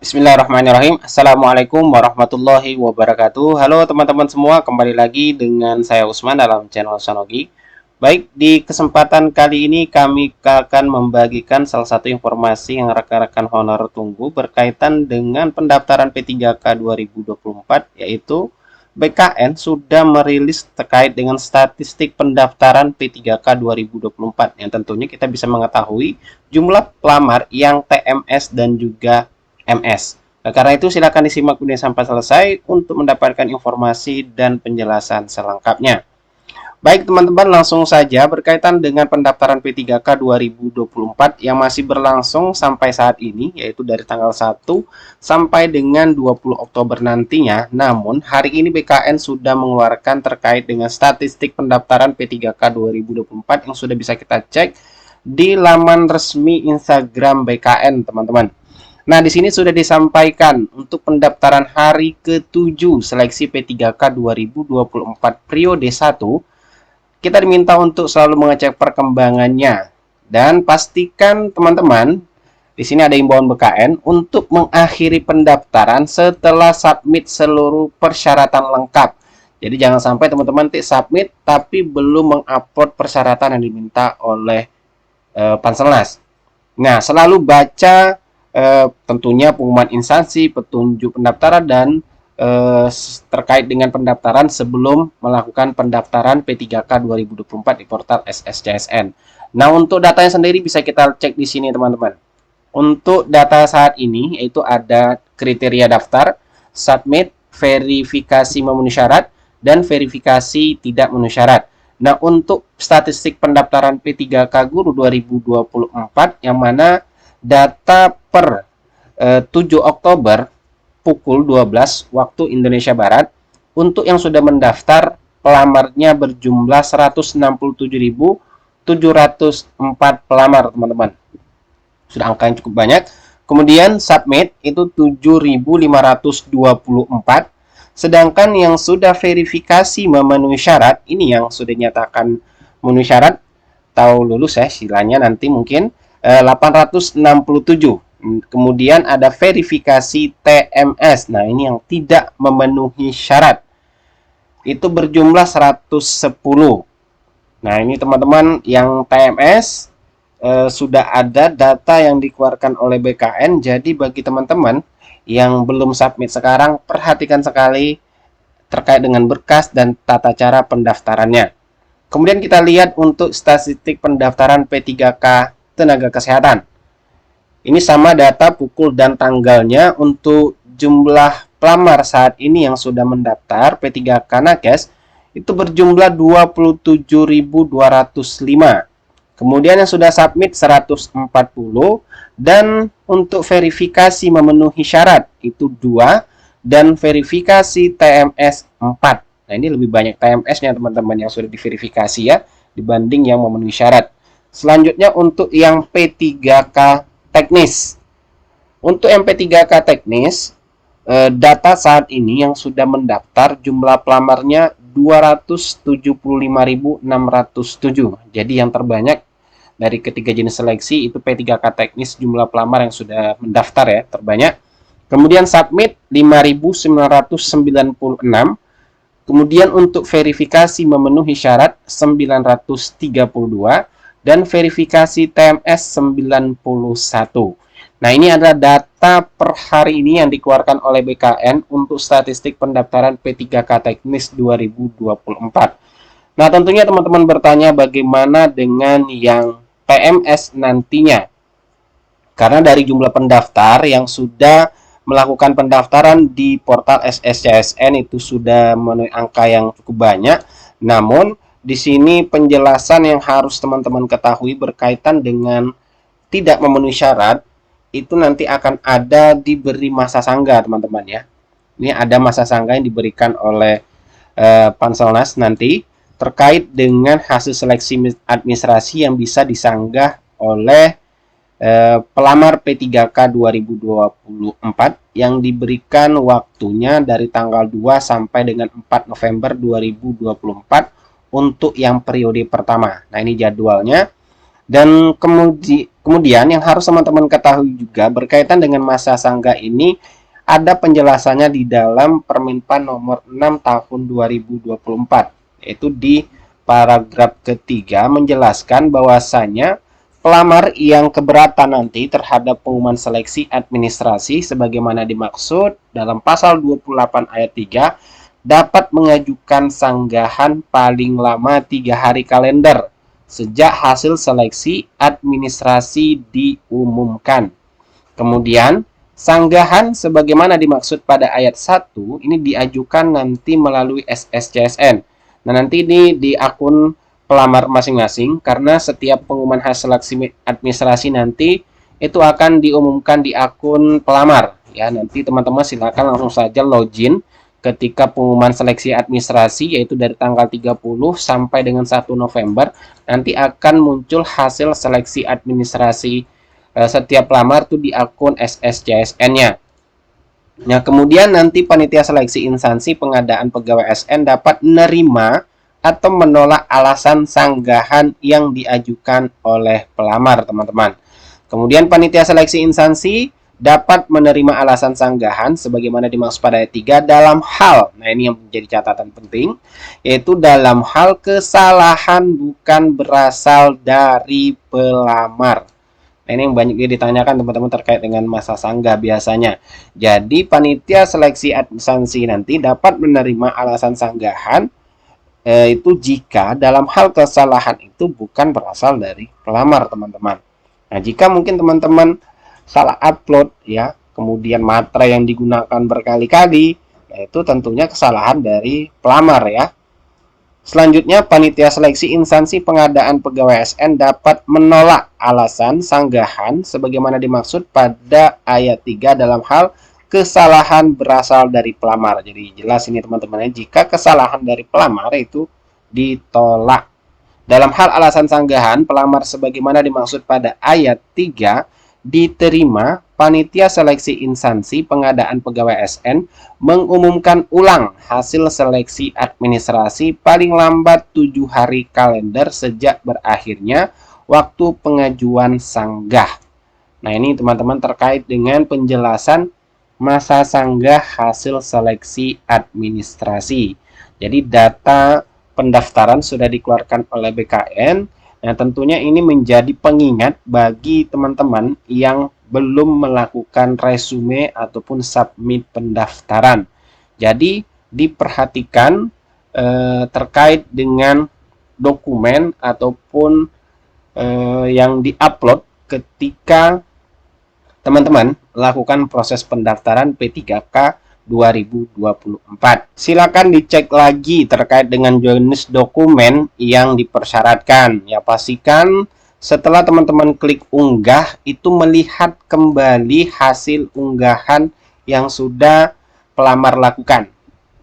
Bismillahirrahmanirrahim. Assalamualaikum warahmatullahi wabarakatuh. Halo teman-teman semua, kembali lagi dengan saya Usman dalam channel Sanogi. Baik, di kesempatan kali ini kami akan membagikan salah satu informasi yang rekan-rekan honor tunggu berkaitan dengan pendaftaran P3K 2024, yaitu BKN sudah merilis terkait dengan statistik pendaftaran P3K 2024 yang tentunya kita bisa mengetahui jumlah pelamar yang TMS dan juga MS. Nah, karena itu silakan disimak video sampai selesai untuk mendapatkan informasi dan penjelasan selengkapnya. Baik teman-teman, langsung saja berkaitan dengan pendaftaran P3K 2024 yang masih berlangsung sampai saat ini, yaitu dari tanggal 1 sampai dengan 20 Oktober nantinya. Namun, hari ini BKN sudah mengeluarkan terkait dengan statistik pendaftaran P3K 2024 yang sudah bisa kita cek di laman resmi Instagram BKN, teman-teman. Nah, di sini sudah disampaikan untuk pendaftaran hari ke-7 seleksi P3K 2024 periode 1, kita diminta untuk selalu mengecek perkembangannya dan pastikan teman-teman di sini ada imbauan BKN untuk mengakhiri pendaftaran setelah submit seluruh persyaratan lengkap. Jadi jangan sampai teman-teman submit tapi belum mengupload persyaratan yang diminta oleh Panselnas. Nah, selalu baca tentunya pengumuman instansi, petunjuk pendaftaran, dan terkait dengan pendaftaran sebelum melakukan pendaftaran P3K 2024 di portal SSCSN. Nah, untuk datanya sendiri bisa kita cek di sini, teman-teman. Untuk data saat ini, yaitu ada kriteria daftar, submit, verifikasi memenuhi syarat, dan verifikasi tidak memenuhi syarat. Nah, untuk statistik pendaftaran P3K Guru 2024, yang mana data per 7 Oktober pukul 12 waktu Indonesia Barat, untuk yang sudah mendaftar pelamarnya berjumlah 167.704 pelamar, teman-teman. Sudah angka yang cukup banyak. Kemudian submit itu 7.524, sedangkan yang sudah verifikasi memenuhi syarat, ini yang sudah dinyatakan memenuhi syarat atau lulus ya istilahnya nanti mungkin 867. Kemudian ada verifikasi TMS. Nah, ini yang tidak memenuhi syarat. Itu berjumlah 110. Nah, ini teman-teman yang TMS sudah ada data yang dikeluarkan oleh BKN. Jadi bagi teman-teman yang belum submit sekarang, perhatikan sekali terkait dengan berkas dan tata cara pendaftarannya. Kemudian kita lihat untuk statistik pendaftaran P3K tenaga kesehatan. Ini sama data pukul dan tanggalnya untuk jumlah pelamar saat ini yang sudah mendaftar P3K Nakes itu berjumlah 27.205. Kemudian yang sudah submit 140, dan untuk verifikasi memenuhi syarat itu 2, dan verifikasi TMS 4. Nah, ini lebih banyak TMS-nya teman-teman yang sudah diverifikasi ya dibanding yang memenuhi syarat. Selanjutnya untuk yang P3K teknis. Untuk yang P3K teknis, data saat ini yang sudah mendaftar jumlah pelamarnya 275.607. Jadi yang terbanyak dari ketiga jenis seleksi itu P3K teknis, jumlah pelamar yang sudah mendaftar ya terbanyak. Kemudian submit 5.996. Kemudian untuk verifikasi memenuhi syarat 932, dan verifikasi TMS 91. Nah, ini adalah data per hari ini yang dikeluarkan oleh BKN untuk statistik pendaftaran P3K teknis 2024. Nah, tentunya teman-teman bertanya bagaimana dengan yang TMS nantinya. Karena dari jumlah pendaftar yang sudah melakukan pendaftaran di portal SSCSN itu sudah memenuhi angka yang cukup banyak. Namun di sini penjelasan yang harus teman-teman ketahui berkaitan dengan tidak memenuhi syarat itu nanti akan ada diberi masa sanggah, teman-teman ya. Ini ada masa sanggah yang diberikan oleh Panselnas nanti terkait dengan hasil seleksi administrasi yang bisa disanggah oleh pelamar P3K 2024 yang diberikan waktunya dari tanggal 2 sampai dengan 4 November 2024 untuk yang periode pertama. Nah, ini jadwalnya. Dan kemudian yang harus teman-teman ketahui juga berkaitan dengan masa sanggah ini, ada penjelasannya di dalam Permenpan nomor 6 tahun 2024, yaitu di paragraf ketiga menjelaskan bahwasanya pelamar yang keberatan nanti terhadap pengumuman seleksi administrasi sebagaimana dimaksud dalam pasal 28 ayat 3 dapat mengajukan sanggahan paling lama 3 hari kalender sejak hasil seleksi administrasi diumumkan. Kemudian, sanggahan sebagaimana dimaksud pada ayat 1 ini diajukan nanti melalui SSCSN. Nah, nanti ini di akun pelamar masing-masing karena setiap pengumuman hasil seleksi administrasi nanti itu akan diumumkan di akun pelamar. Ya, nanti teman-teman silakan langsung saja login ketika pengumuman seleksi administrasi yaitu dari tanggal 30 sampai dengan 1 November nanti akan muncul hasil seleksi administrasi setiap pelamar tuh di akun SSCSN-nya. Nah, kemudian nanti panitia seleksi instansi pengadaan pegawai SN dapat menerima atau menolak alasan sanggahan yang diajukan oleh pelamar, teman-teman. Kemudian panitia seleksi instansi dapat menerima alasan sanggahan sebagaimana dimaksud pada ayat 3 dalam hal, nah ini yang menjadi catatan penting, yaitu dalam hal kesalahan bukan berasal dari pelamar. Nah, ini yang banyak ditanyakan teman-teman terkait dengan masa sanggah biasanya. Jadi panitia seleksi instansi nanti dapat menerima alasan sanggahan itu jika dalam hal kesalahan itu bukan berasal dari pelamar, teman-teman. Nah, jika mungkin teman-teman salah upload ya, kemudian materai yang digunakan berkali-kali, nah itu tentunya kesalahan dari pelamar ya. Selanjutnya, panitia seleksi instansi pengadaan pegawai SN dapat menolak alasan sanggahan sebagaimana dimaksud pada ayat 3 dalam hal kesalahan berasal dari pelamar. Jadi jelas ini teman-teman, jika kesalahan dari pelamar itu ditolak. Dalam hal alasan sanggahan pelamar sebagaimana dimaksud pada ayat 3 diterima, panitia seleksi instansi pengadaan pegawai SN mengumumkan ulang hasil seleksi administrasi paling lambat 7 hari kalender sejak berakhirnya waktu pengajuan sanggah. Nah, ini teman-teman terkait dengan penjelasan masa sanggah hasil seleksi administrasi. Jadi data pendaftaran sudah dikeluarkan oleh BKN. Nah, tentunya ini menjadi pengingat bagi teman-teman yang belum melakukan resume ataupun submit pendaftaran. Jadi, diperhatikan terkait dengan dokumen ataupun yang diupload ketika teman-teman lakukan proses pendaftaran P3K 2024. Silakan dicek lagi terkait dengan jenis dokumen yang dipersyaratkan. Ya, pastikan setelah teman-teman klik unggah itu melihat kembali hasil unggahan yang sudah pelamar lakukan.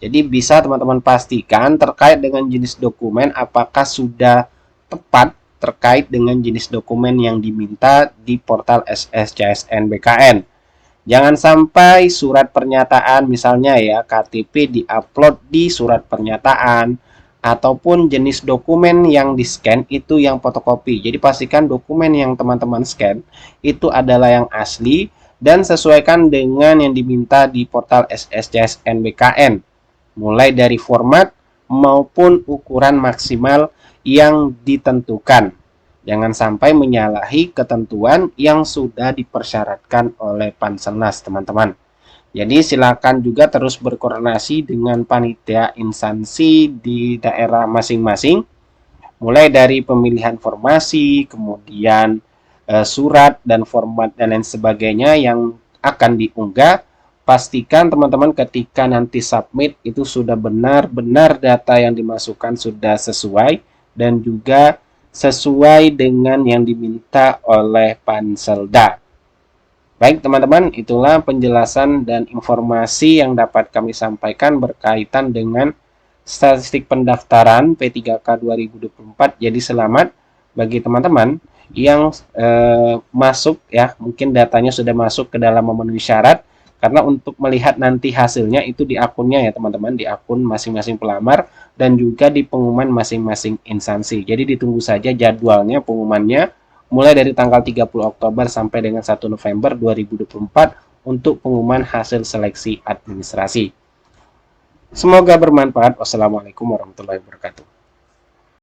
Jadi bisa teman-teman pastikan terkait dengan jenis dokumen apakah sudah tepat terkait dengan jenis dokumen yang diminta di portal SSCSN BKN. Jangan sampai surat pernyataan misalnya ya KTP diupload di surat pernyataan ataupun jenis dokumen yang di-scan itu yang fotokopi. Jadi pastikan dokumen yang teman-teman scan itu adalah yang asli dan sesuaikan dengan yang diminta di portal SSCSN BKN. Mulai dari format maupun ukuran maksimal yang ditentukan. Jangan sampai menyalahi ketentuan yang sudah dipersyaratkan oleh Panselnas, teman-teman. Jadi silakan juga terus berkoordinasi dengan panitia instansi di daerah masing-masing, mulai dari pemilihan formasi, kemudian surat dan format dan lain sebagainya yang akan diunggah. Pastikan teman-teman ketika nanti submit itu sudah benar-benar data yang dimasukkan sudah sesuai dan juga sesuai dengan yang diminta oleh Panselda. Baik teman-teman, itulah penjelasan dan informasi yang dapat kami sampaikan berkaitan dengan statistik pendaftaran P3K 2024. Jadi selamat bagi teman-teman yang masuk ya, mungkin datanya sudah masuk ke dalam memenuhi syarat. Karena untuk melihat nanti hasilnya itu di akunnya ya teman-teman, di akun masing-masing pelamar dan juga di pengumuman masing-masing instansi. Jadi ditunggu saja jadwalnya pengumumannya mulai dari tanggal 30 Oktober sampai dengan 1 November 2024 untuk pengumuman hasil seleksi administrasi. Semoga bermanfaat. Wassalamualaikum warahmatullahi wabarakatuh.